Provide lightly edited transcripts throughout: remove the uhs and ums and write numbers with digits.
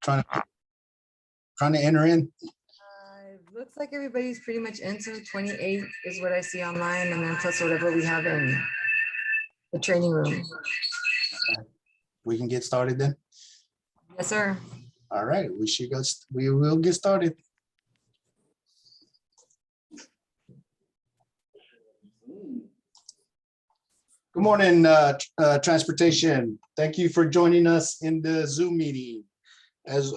trying to enter in? Looks like everybody's pretty much into 28 is what I see online, and then plus whatever we have in the training room. We can get started then. Yes, sir. All right, we will get started. Good morning, transportation. Thank you for joining us in the Zoom meeting. As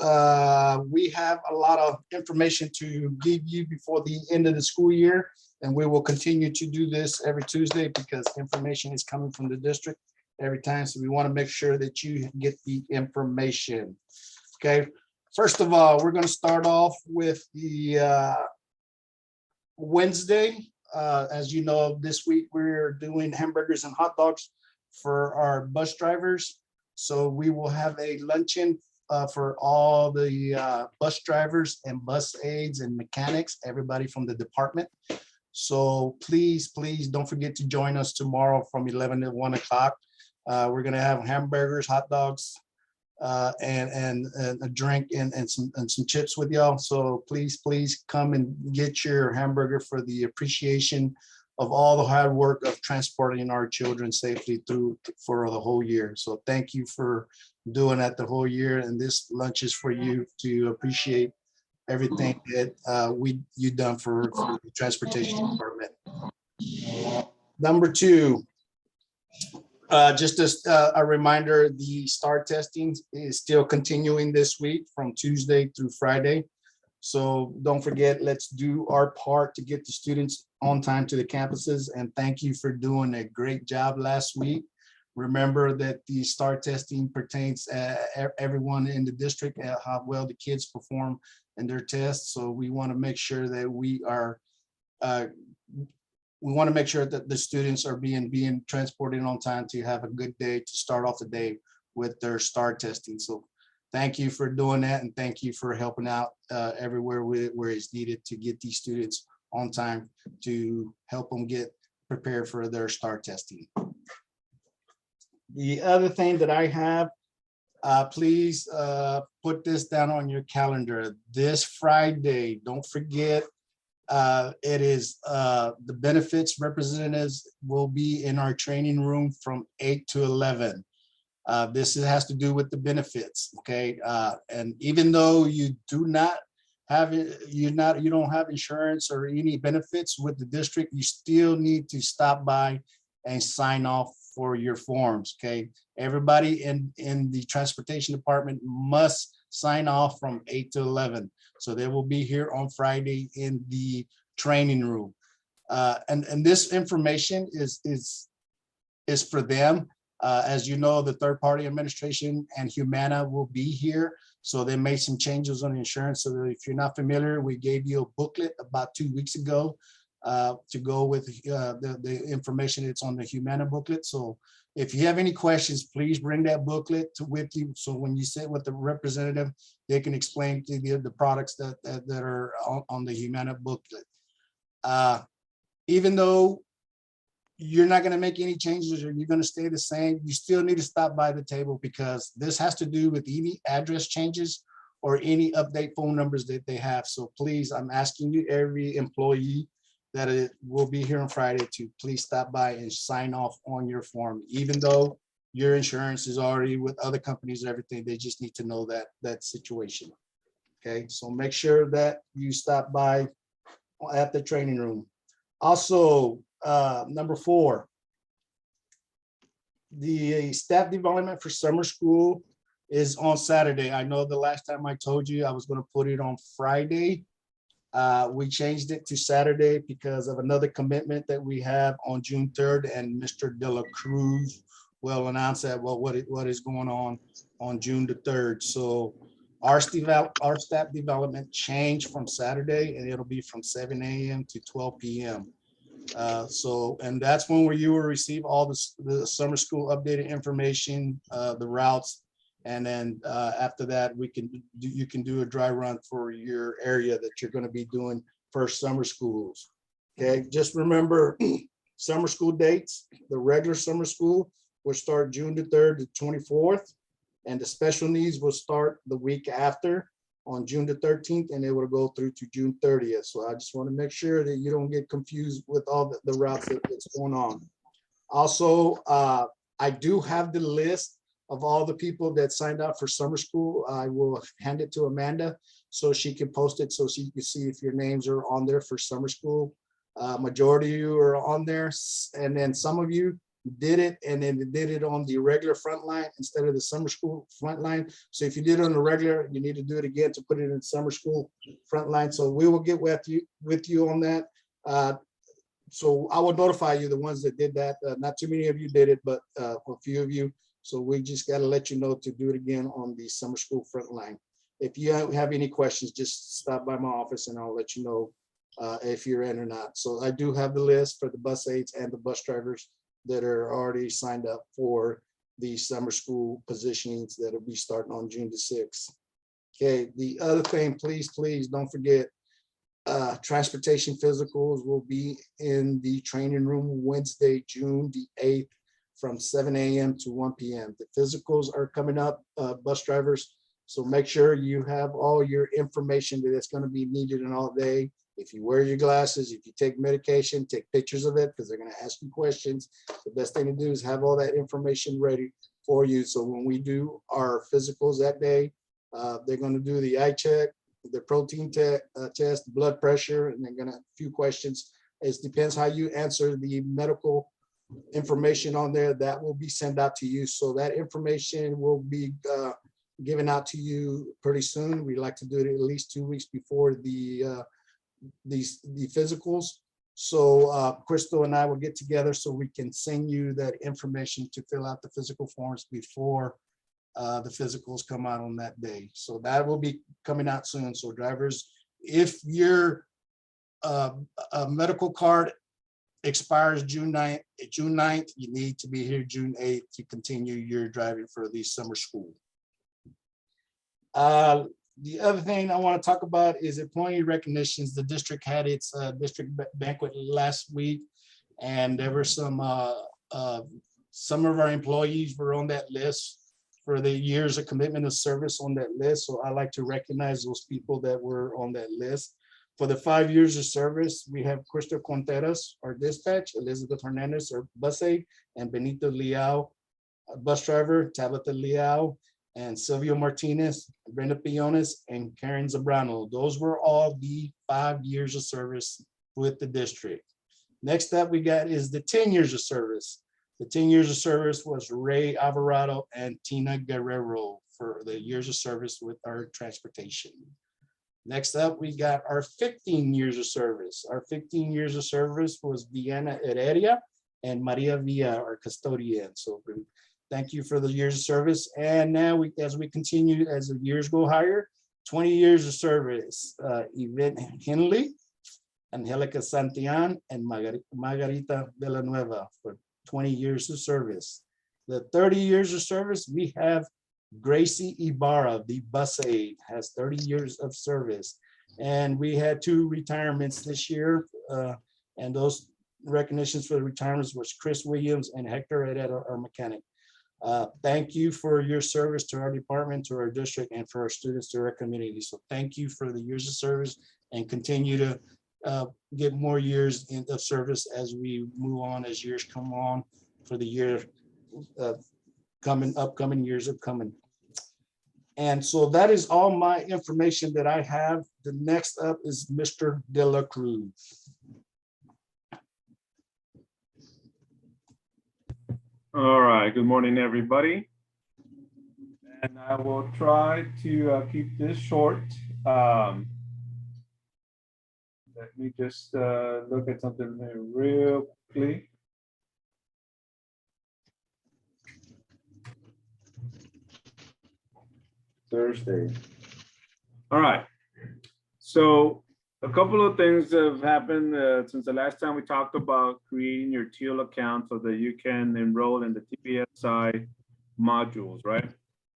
we have a lot of information to give you before the end of the school year, and we will continue to do this every Tuesday because information is coming from the district every time. So we want to make sure that you get the information. Okay, first of all, we're going to start off with the Wednesday. As you know, this week we're doing hamburgers and hot dogs for our bus drivers. So we will have a luncheon for all the bus drivers and bus aides and mechanics, everybody from the department. So please don't forget to join us tomorrow from 11 to 1 o'clock. We're going to have hamburgers, hot dogs, and a drink and some chips with y'all. So please come and get your hamburger for the appreciation of all the hard work of transporting our children safely through for the whole year. So thank you for doing that the whole year, and this lunch is for you to appreciate everything that you've done for the transportation department. Number two, just a reminder, the STAR testing is still continuing this week from Tuesday through Friday. So don't forget, let's do our part to get the students on time to the campuses. And thank you for doing a great job last week. Remember that the STAR testing pertains everyone in the district, how well the kids perform in their tests. So we want to make sure that we want to make sure that the students are being transported on time to have a good day, to start off the day with their STAR testing. So thank you for doing that, and thank you for helping out everywhere where it's needed to get these students on time to help them get prepared for their STAR testing. The other thing that I have, please put this down on your calendar. This Friday, don't forget, it is the benefits representatives will be in our training room from 8 to 11. This has to do with the benefits, okay? And even though you don't have insurance or any benefits with the district, you still need to stop by and sign off for your forms, okay? Everybody in the transportation department must sign off from 8 to 11. So they will be here on Friday in the training room. And this information is for them. As you know, the third-party administration and Humana will be here. So they made some changes on insurance. So if you're not familiar, we gave you a booklet about 2 weeks ago to go with the information that's on the Humana booklet. So if you have any questions, please bring that booklet with you. So when you sit with the representative, they can explain to you the products that are on the Humana booklet. Even though you're not going to make any changes or you're going to stay the same, you still need to stop by the table because this has to do with any address changes or any update phone numbers that they have. So please, I'm asking you, every employee that it will be here on Friday, to please stop by and sign off on your form. Even though your insurance is already with other companies and everything, they just need to know that situation. Okay, so make sure that you stop by at the training room. Also, number 4, the staff development for summer school is on Saturday. I know the last time I told you I was going to put it on Friday. We changed it to Saturday because of another commitment that we have on June 3rd, and Mr. De La Cruz will announce that what is going on June the 3rd. So our staff development changed from Saturday, and it'll be from 7 a.m. to 12 p.m. And that's when you will receive all the summer school updated information, the routes. And then after that, you can do a dry run for your area that you're going to be doing for summer schools. Okay, just remember summer school dates. The regular summer school will start June the 3rd to 24th. And the special needs will start the week after on June the 13th, and it will go through to June 30th. So I just want to make sure that you don't get confused with all the routes that's going on. Also, I do have the list of all the people that signed up for summer school. I will hand it to Amanda so she can post it so she can see if your names are on there for summer school. Majority of you are on there, and then some of you did it and then did it on the regular front line instead of the summer school front line. So if you did it on the regular, you need to do it again to put it in summer school front line. So we will get with you on that. So I will notify you, the ones that did that. Not too many of you did it, but a few of you. So we just got to let you know to do it again on the summer school front line. If you have any questions, just stop by my office and I'll let you know if you're in or not. So I do have the list for the bus aides and the bus drivers that are already signed up for the summer school positionings that will be starting on June the 6th. Okay, the other thing, please don't forget, transportation physicals will be in the training room Wednesday, June the 8th from 7 a.m. to 1 p.m. The physicals are coming up, bus drivers. So make sure you have all your information that's going to be needed in all day. If you wear your glasses, if you take medication, take pictures of it because they're going to ask you questions. The best thing to do is have all that information ready for you. So when we do our physicals that day, they're going to do the eye check, the protein test, blood pressure, and they're going to a few questions. It depends how you answer the medical information on there. That will be sent out to you. So that information will be given out to you pretty soon. We like to do it at least 2 weeks before the physicals. So Crystal and I will get together so we can send you that information to fill out the physical forms before the physicals come out on that day. So that will be coming out soon. So drivers, if your medical card expires June 9th, you need to be here June 8th to continue your driving for the summer school. The other thing I want to talk about is employee recognitions. The district had its district banquet last week, and there were some of our employees were on that list for the years of commitment of service on that list. So I like to recognize those people that were on that list. For the 5 years of service, we have Crystal Contreras, our dispatch, Elizabeth Hernandez, our bus aide, and Benito Leao, bus driver, Tabitha Leao, and Silvio Martinez, Brenda Piones, and Karen Zambrano. Those were all the 5 years of service with the district. Next up we got is the 10 years of service. The 10 years of service was Ray Alvarado and Tina Guerrero for the years of service with our transportation. Next up, we got our 15 years of service. Our 15 years of service was Diana Heredia and Maria Villa, our custodian. So thank you for the years of service. And now as we continue, as the years go higher, 20 years of service, Yvette Henley, Angelica Santillan, and Margarita Villanueva for 20 years of service. The 30 years of service, we have Gracie Ibarra, the bus aide, has 30 years of service. And we had 2 retirements this year. And those recognitions for the retirements was Chris Williams and Hector Herrera, our mechanic. Thank you for your service to our department, to our district, and for our students, to our community. So thank you for the years of service, and continue to get more years of service as we move on, as years come on for the year upcoming years of coming. And so that is all my information that I have. The next up is Mr. De La Cruz. All right, good morning, everybody. And I will try to keep this short. Let me just look at something here real quickly. Thursday. All right. So a couple of things have happened since the last time we talked about creating your teal account so that you can enroll in the TPSI modules, right? I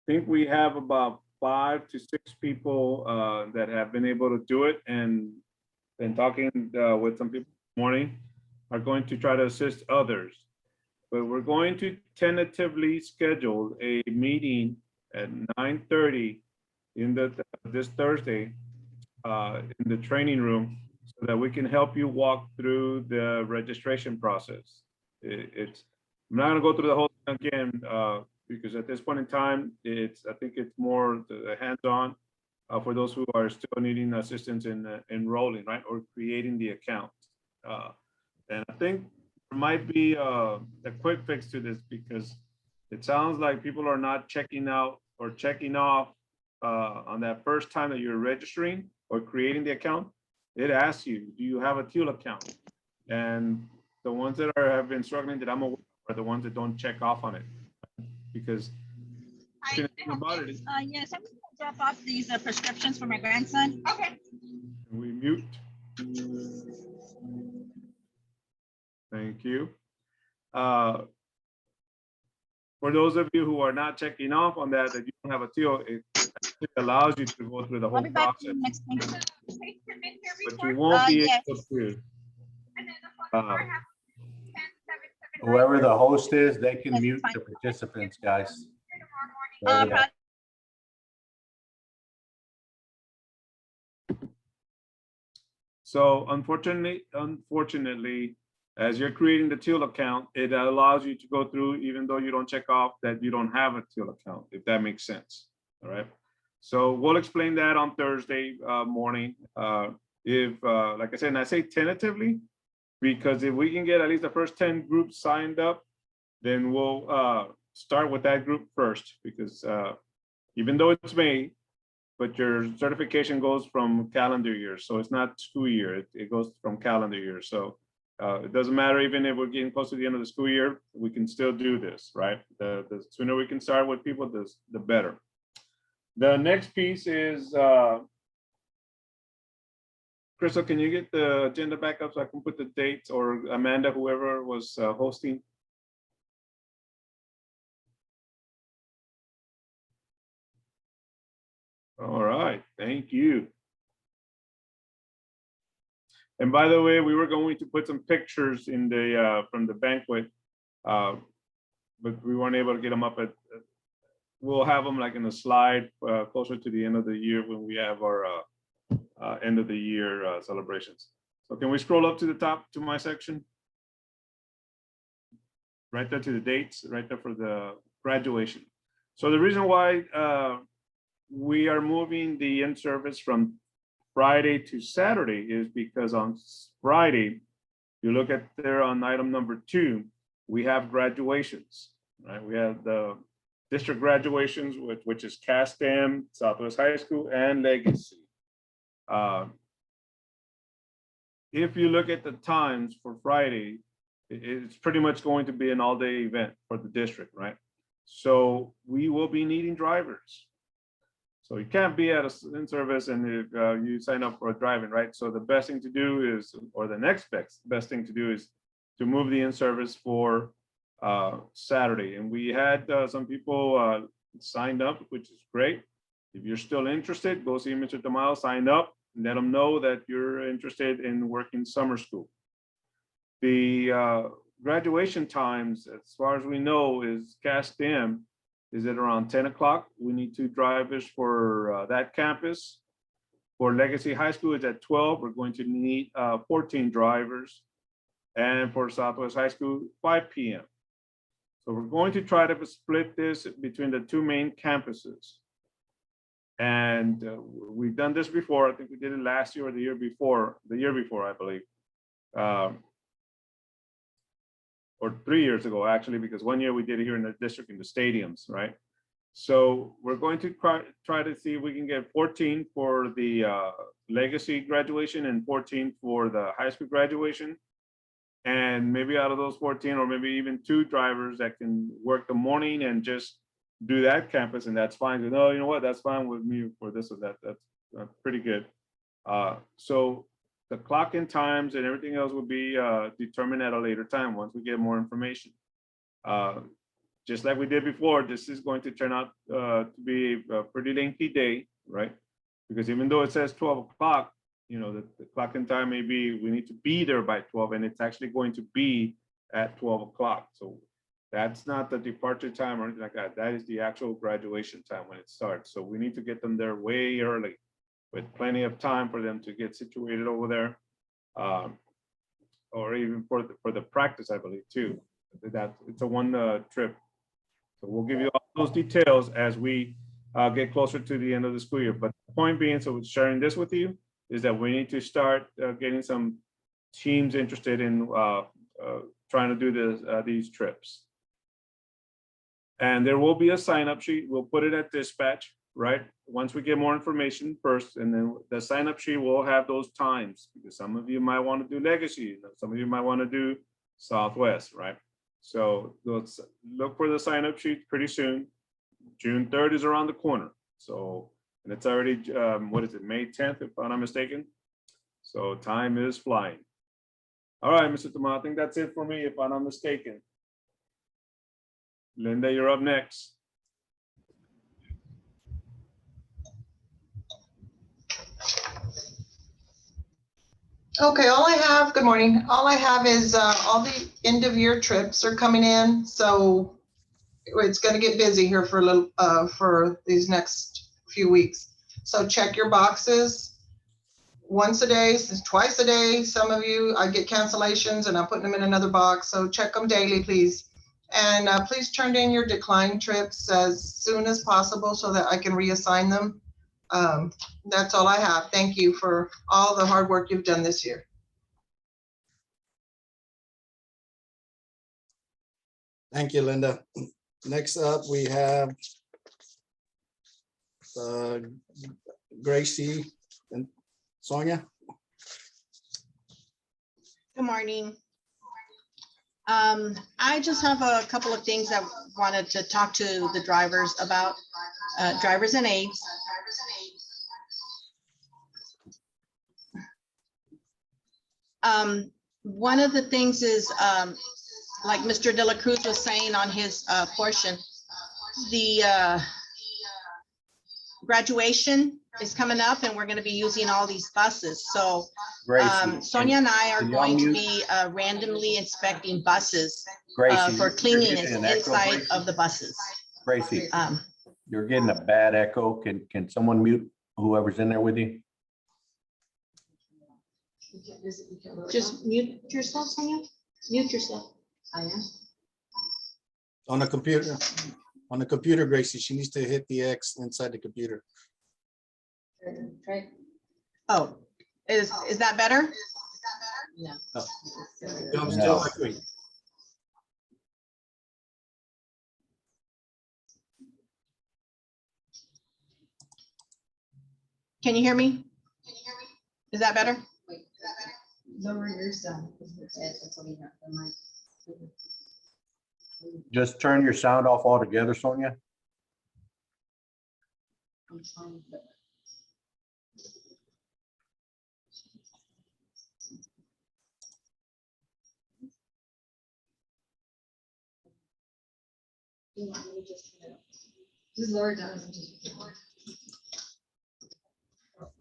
think we have about 5 to 6 people that have been able to do it, and talking with some people this morning are going to try to assist others. But we're going to tentatively schedule a meeting at 9:30 in this Thursday in the training room, so that we can help you walk through the registration process. I'm not gonna go through the whole thing again, because at this point in time, I think it's more the hands-on for those who are still needing assistance in enrolling, right, or creating the account. And I think there might be a quick fix to this, because it sounds like people are not checking out or checking off on that first time that you're registering or creating the account. It asks you, do you have a teal account? And the ones that have been struggling that I'm aware of are the ones that don't check off on it, because about it is, yes, I'm gonna drop off these prescriptions for my grandson. Okay. we mute. Thank you. For those of you who are not checking off on that you don't have a teal, it allows you to go through the I'll whole be back process, next week. but you won't be Yes. able to. Whoever the host is, they can Yes, mute fine. the participants, guys. Uh, Whoever that- So unfortunately, as you're creating the teal account, it allows you to go through, even though you don't check off that you don't have a teal account, if that makes sense. All right. So we'll explain that on Thursday morning. Like I said, and I say tentatively, because if we can get at least the first 10 groups signed up, then we'll start with that group first, because even though it's May, but your certification goes from calendar year. So it's not school year, it goes from calendar year. So it doesn't matter, even if we're getting close to the end of the school year, we can still do this, right? The sooner we can start with people, the better. The next piece is, Crystal, can you get the agenda back up so I can put the dates, or Amanda, whoever was hosting? All right, thank you. And by the way, we were going to put some pictures in the from the banquet, but we weren't able to get them up we'll have them like in a slide closer to the end of the year when we have our end of the year celebrations. So can we scroll up to the top to my section? Right there to the dates, right there for the graduation. So the reason why we are moving the in-service from Friday to Saturday is because on Friday, you look at there on item number 2, we have graduations, right? We have the district graduations, which is CASTM, Southwest High School, and Legacy. If you look at the times for Friday, it's pretty much going to be an all-day event for the district, right? So we will be needing drivers. So you can't be at a in-service and if you sign up for a driving, right? So the best thing to do is, or the next best thing to do is to move the in-service for Saturday. And we had some people signed up, which is great. If you're still interested, go see Mr. Tamayo, sign up, and let them know that you're interested in working summer school. The graduation times, as far as we know, is cast in, is at around 10 o'clock. We need 2 drivers for that campus. For Legacy High School, it's at 12. We're going to need 14 drivers. And for Southwest High School, 5 p.m. So we're going to try to split this between the 2 main campuses. And we've done this before. I think we did it last year or the year before, I believe. Or 3 years ago, actually, because 1 year we did it here in the district in the stadiums, right? So we're going to try to see if we can get 14 for the Legacy graduation and 14 for the high school graduation. And maybe out of those 14, or maybe even 2 drivers that can work the morning and just do that campus, and that's fine. No, you know what, that's fine with me for this or that. That's pretty good. So the clock-in times and everything else will be determined at a later time once we get more information. Just like we did before, this is going to turn out to be a pretty lengthy day, right? Because even though it says 12 o'clock, you know, the clock-in time may be, we need to be there by 12, and it's actually going to be at 12 o'clock. So That's not the departure time or anything like that. That is the actual graduation time when it starts. So we need to get them there way early with plenty of time for them to get situated over there. Or even for the practice, I believe too. That it's a one trip. So we'll give you all those details as we get closer to the end of the school year. But the point being, so sharing this with you is that we need to start getting some teams interested in trying to do these trips. And there will be a sign-up sheet. We'll put it at dispatch, right? Once we get more information first, and then the sign-up sheet will have those times, because some of you might want to do Legacy, some of you might want to do Southwest, right? So let's look for the sign-up sheet pretty soon. June 3rd is around the corner. So, and it's already, what is it, May 10th, if I'm not mistaken? So time is flying. All right, Mr. Tamayo, I think that's it for me, if I'm not mistaken. Linda, you're up next. Okay, good morning. All I have is all the end of year trips are coming in. So it's going to get busy here for a little, for these next few weeks. So check your boxes once a day, twice a day. Some of you, I get cancellations and I'm putting them in another box. So check them daily, please. And please turn in your declined trips as soon as possible so that I can reassign them. That's all I have. Thank you for all the hard work you've done this year. Thank you, Linda. Next up, we have Gracie and Sonia. Good morning. I just have a couple of things I wanted to talk to the drivers about, drivers and aides. One of the things is, like Mr. De La Cruz was saying on his portion, the graduation is coming up and we're going to be using all these buses. So Sonia and I are going to be randomly inspecting buses for cleanliness inside of the buses. Gracie, you're getting a bad echo. Can someone mute whoever's in there with you? Just mute yourself, Sonia. Mute yourself. I am. On the computer, Gracie, she needs to hit the X inside the computer. Oh, is that better? No. I'm still echoing. Can you hear me? Is that better? Lower your sound. Just turn your sound off altogether, Sonia. Just lower down.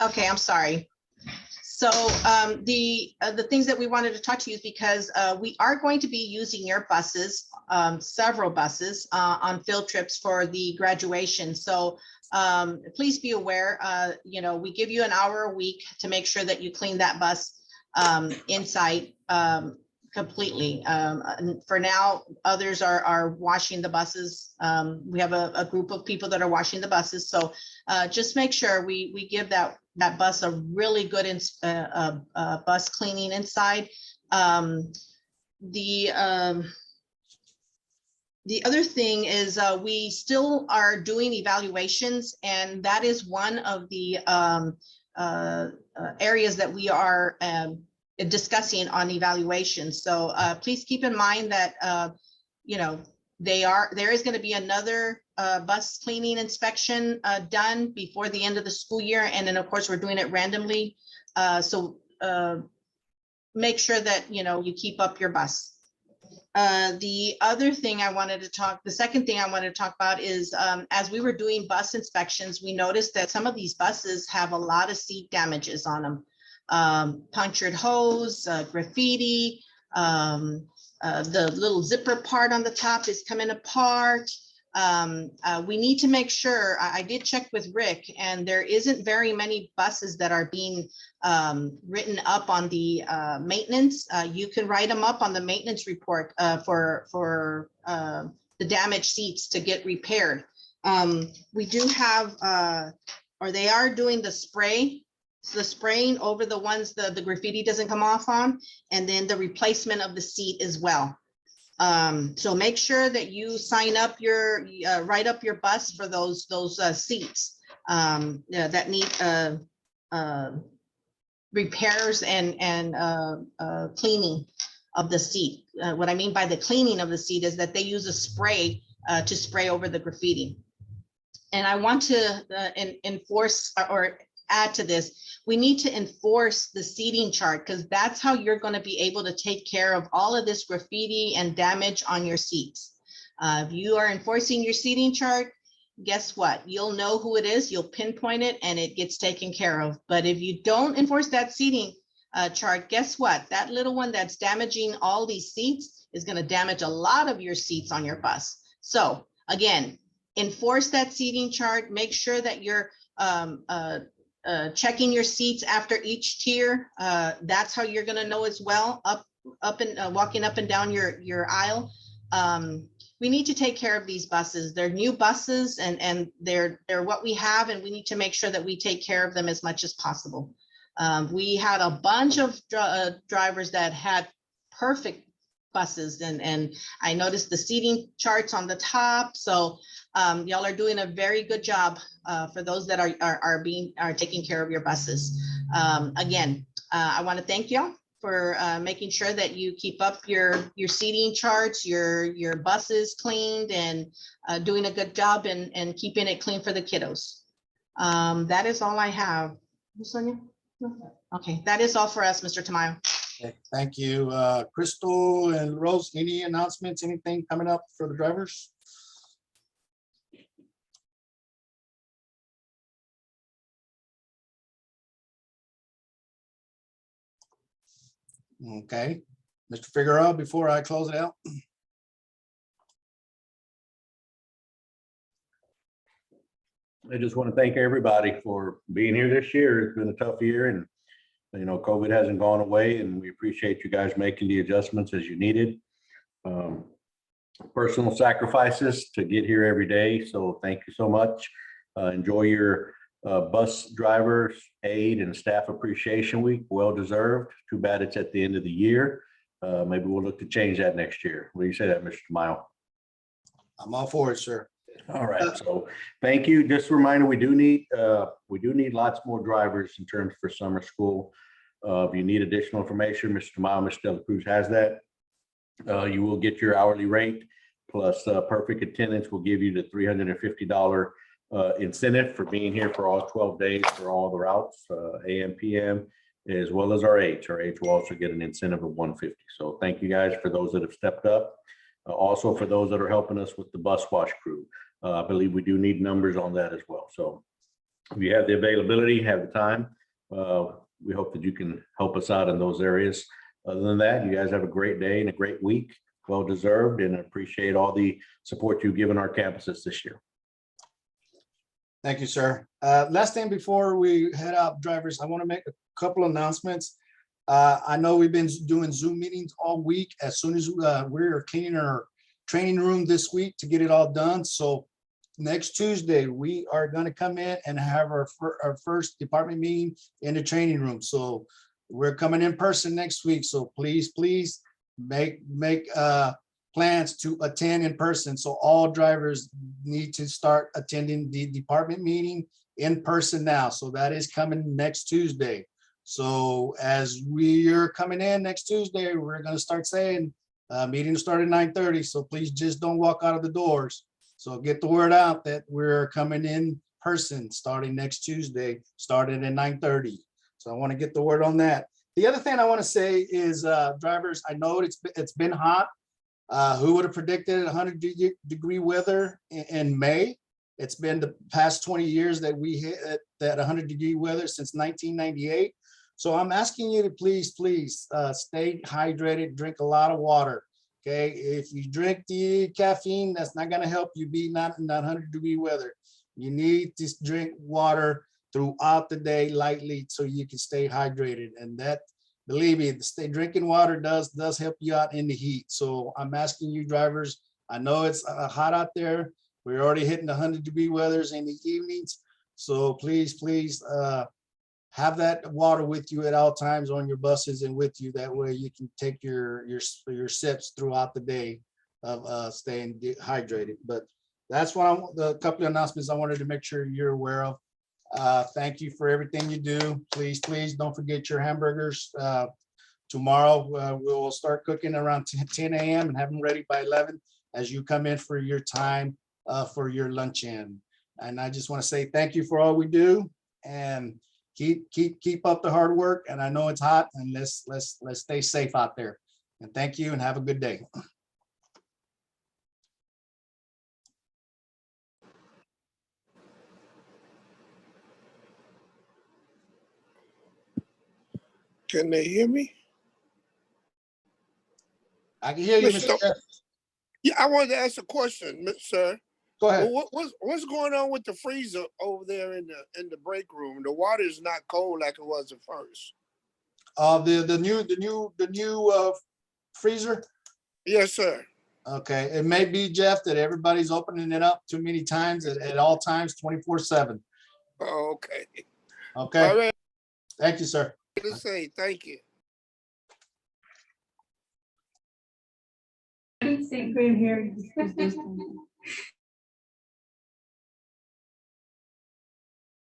Okay, I'm sorry. So the things that we wanted to talk to you is because we are going to be using your buses, several buses on field trips for the graduation. So please be aware, you know, we give you an hour a week to make sure that you clean that bus inside completely. For now, others are washing the buses. We have a group of people that are washing the buses. So just make sure we give that bus a really good bus cleaning inside. The other thing is we still are doing evaluations, and that is one of the areas that we are discussing on evaluations. So please keep in mind that you know, there is going to be another bus cleaning inspection done before the end of the school year, and then of course we're doing it randomly. So make sure that you keep up your bus. The other thing I wanted to talk, the second thing I wanted to talk about is as we were doing bus inspections, we noticed that some of these buses have a lot of seat damages on them. Punctured hose, graffiti, The little zipper part on the top is coming apart. We need to make sure, I did check with Rick, and there isn't very many buses that are being written up on the maintenance. You can write them up on the maintenance report for the damaged seats to get repaired. We do have, or they are doing the spray, the spraying over the ones the graffiti doesn't come off on, and then the replacement of the seat as well. So make sure that you sign up your, write up your bus for those seats that need repairs and cleaning of the seat. What I mean by the cleaning of the seat is that they use a spray to spray over the graffiti. And I want to enforce or add to this, we need to enforce the seating chart, because that's how you're going to be able to take care of all of this graffiti and damage on your seats. If you are enforcing your seating chart, guess what? You'll know who it is, you'll pinpoint it, and it gets taken care of. But if you don't enforce that seating chart, guess what? That little one that's damaging all these seats is going to damage a lot of your seats on your bus. So again, enforce that seating chart, make sure that you're checking your seats after each tier. That's how you're going to know as well, up and walking up and down your aisle. We need to take care of these buses. They're new buses, and they're what we have, and we need to make sure that we take care of them as much as possible. We had a bunch of drivers that had perfect buses, and I noticed the seating charts on the top. So y'all are doing a very good job for those that are taking care of your buses. Again, I want to thank y'all for making sure that you keep up your seating charts, your buses cleaned, and doing a good job and keeping it clean for the kiddos. That is all I have. Sonia? Okay, that is all for us, Mr. Tamayo. Okay, thank you. Crystal and Rose, any announcements, anything coming up for the drivers? Okay, Mr. Figueroa, before I close it out. I just want to thank everybody for being here this year. It's been a tough year, and you know, COVID hasn't gone away, and we appreciate you guys making the adjustments as you needed. Personal sacrifices to get here every day. So thank you so much. Enjoy your bus drivers, aid, and staff appreciation week. Well deserved. Too bad it's at the end of the year. Maybe we'll look to change that next year. What do you say that, Mr. Tamayo? I'm all for it, sir. All right, so thank you. Just a reminder, we do need lots more drivers in terms for summer school. If you need additional information, Mr. Tamayo, Mr. Cruz has that. You will get your hourly rate plus perfect attendance will give you the $350 incentive for being here for all 12 days for all the routes, AM, PM, as well as our aides. Our aides will also get an incentive of $150. So thank you guys for those that have stepped up. Also for those that are helping us with the bus wash crew. I believe we do need numbers on that as well. So if you have the availability, have the time, we hope that you can help us out in those areas. Other than that, you guys have a great day and a great week. Well deserved, and appreciate all the support you've given our campuses this year. Thank you, sir. Last thing before we head out, drivers, I want to make a couple announcements. I know we've been doing Zoom meetings all week. As soon as we're cleaning our training room this week to get it all done. So next Tuesday, we are going to come in and have our first department meeting in the training room. So we're coming in person next week. So please make plans to attend in person. So all drivers need to start attending the department meeting in person now. So that is coming next Tuesday. So as we are coming in next Tuesday, we're going to start saying meeting will start at 9:30. So please just don't walk out of the doors. So get the word out that we're coming in person starting next Tuesday, starting at 9:30. So I want to get the word on that. The other thing I want to say is drivers, I know it's been hot. Who would have predicted 100-degree weather in May? It's been the past 20 years that we hit that 100-degree weather since 1998. So I'm asking you to please stay hydrated, drink a lot of water. Okay, if you drink the caffeine, that's not gonna help you be not in that 100-degree weather. You need to drink water throughout the day lightly so you can stay hydrated. And that, believe me, stay drinking water does help you out in the heat. So I'm asking you drivers, I know it's hot out there. We're already hitting the 100-degree weathers in the evenings. So please, have that water with you at all times on your buses and with you. That way you can take your sips throughout the day of staying hydrated. But that's the couple of announcements I wanted to make sure you're aware of. Thank you for everything you do. Please don't forget your hamburgers. Tomorrow, we'll start cooking around 10 a.m. and have them ready by 11 as you come in for your time for your luncheon. And I just want to say thank you for all we do, and keep up the hard work. And I know it's hot, and let's stay safe out there. And thank you and have a good day. Can they hear me? I can hear you, Mr. Mr. Jeff. Yeah, I wanted to ask a question, sir. Go ahead. Well, what's going on with the freezer over there in the break room? The water is not cold like it was at first. The new freezer. Yes, sir. Okay, it may be, Jeff, that everybody's opening it up too many times at all times, 24/7. Oh, okay. Okay, All right. thank you, sir. To say thank you. St. Clair here.